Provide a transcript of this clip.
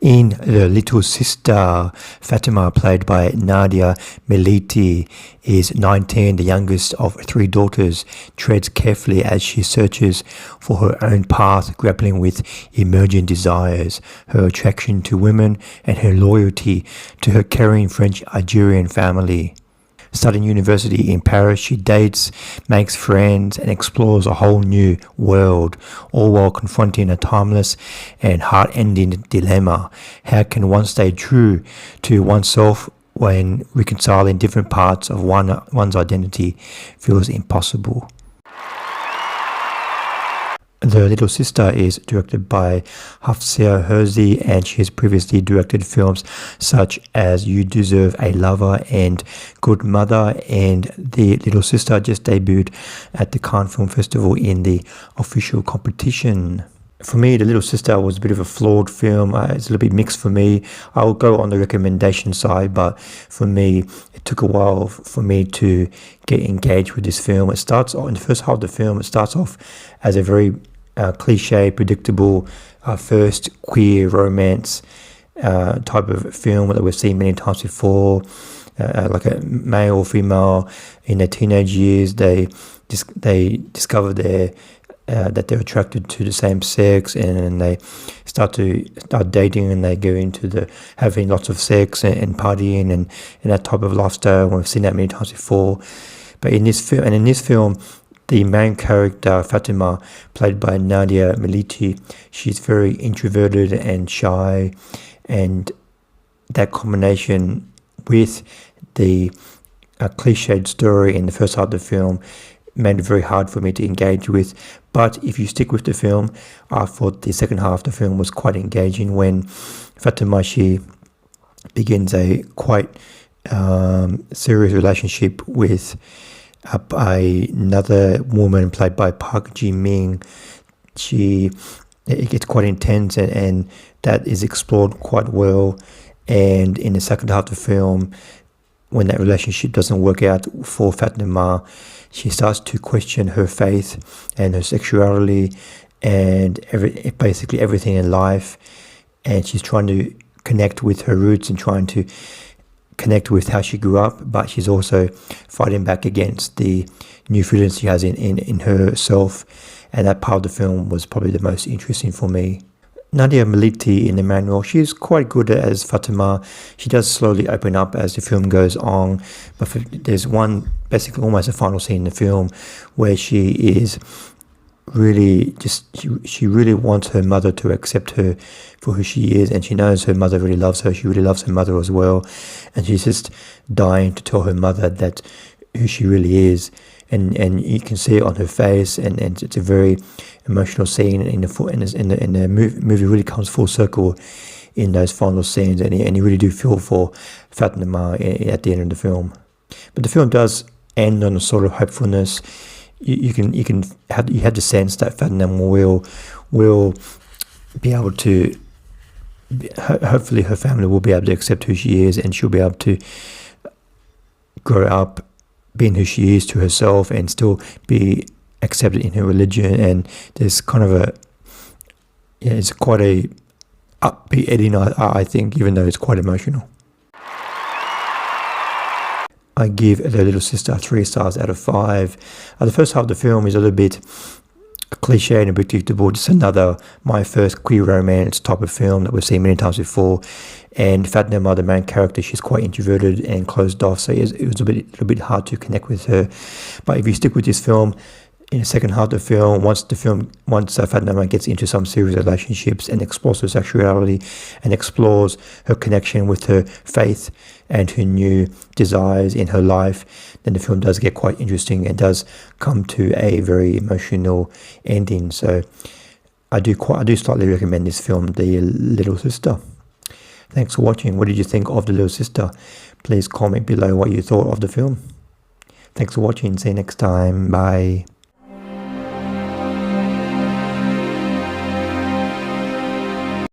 In The Little Sister, Fatima, played by Nadia Melliti, is 19, the youngest of three daughters, treads carefully as she searches for her own path, grappling with emerging desires, her attraction to women, and her loyalty to her caring French-Algerian family. Studying university in Paris, she dates, makes friends, and explores a whole new world, all while confronting a timeless and heart-ending dilemma. How can one stay true to oneself when reconciling different parts of one's identity feels impossible? The Little Sister is directed by Hafsia Herzi, and she has previously directed films such as You Deserve a Lover and Good Mother, and The Little Sister just debuted at the Cannes Film Festival in the official competition. For me, The Little Sister was a bit of a flawed film. It's a little bit mixed for me. I'll go on the recommendation side, but for me, it took a while for me to get engaged with this film. It starts off, in the first half of the film, it starts off as a very cliche, predictable first queer romance type of film that we've seen many times before. Like a male or female in their teenage years, they discover that they're attracted to the same sex, and they start dating, and they go into having lots of sex and partying and that type of lifestyle. We've seen that many times before. But in this film, the main character, Fatima, played by Nadia Melliti, she's very introverted and shy, and that combination with the cliched story in the first half of the film made it very hard for me to engage with. But if you stick with the film, I thought the second half of the film was quite engaging when Fatima, she begins a quite serious relationship with another woman played by Park Ji-min. It gets quite intense, and that is explored quite well. And in the second half of the film, when that relationship doesn't work out for Fatima, she starts to question her faith and her sexuality and basically everything in life. And she's trying to connect with her roots and trying to connect with how she grew up, but she's also fighting back against the new feelings she has in herself. And that part of the film was probably the most interesting for me. Nadia Melliti in the main role, she's quite good as Fatima. She does slowly open up as the film goes on, but there's one, basically almost a final scene in the film, where she is really she really wants her mother to accept her for who she is, and she knows her mother really loves her. She really loves her mother as well, and she's just dying to tell her mother that who she really is. And you can see it on her face, and it's a very emotional scene. And the movie really comes full circle in those final scenes, and you really do feel for Fatima at the end of the film. But the film does end on a sort of hopefulness. You have the sense that Fatima will be able to. Hopefully, her family will be able to accept who she is, and she'll be able to grow up being who she is to herself and still be accepted in her religion. And there's kind of it's quite a upbeat ending, I think, even though it's quite emotional. I give The Little Sister 3 stars out of 5. The first half of the film is a little bit cliche and predictable, just another my first queer romance type of film that we've seen many times before. And Fatima, the main character, she's quite introverted and closed off, so it was a little bit hard to connect with her. But if you stick with this film, in the second half of the film, once Fatima gets into some serious relationships and explores her sexuality and explores her connection with her faith and her new desires in her life, then the film does get quite interesting and does come to a very emotional ending. So I do slightly recommend this film, The Little Sister. Thanks for watching. What did you think of The Little Sister? Please comment below what you thought of the film. Thanks for watching. See you next time. Bye.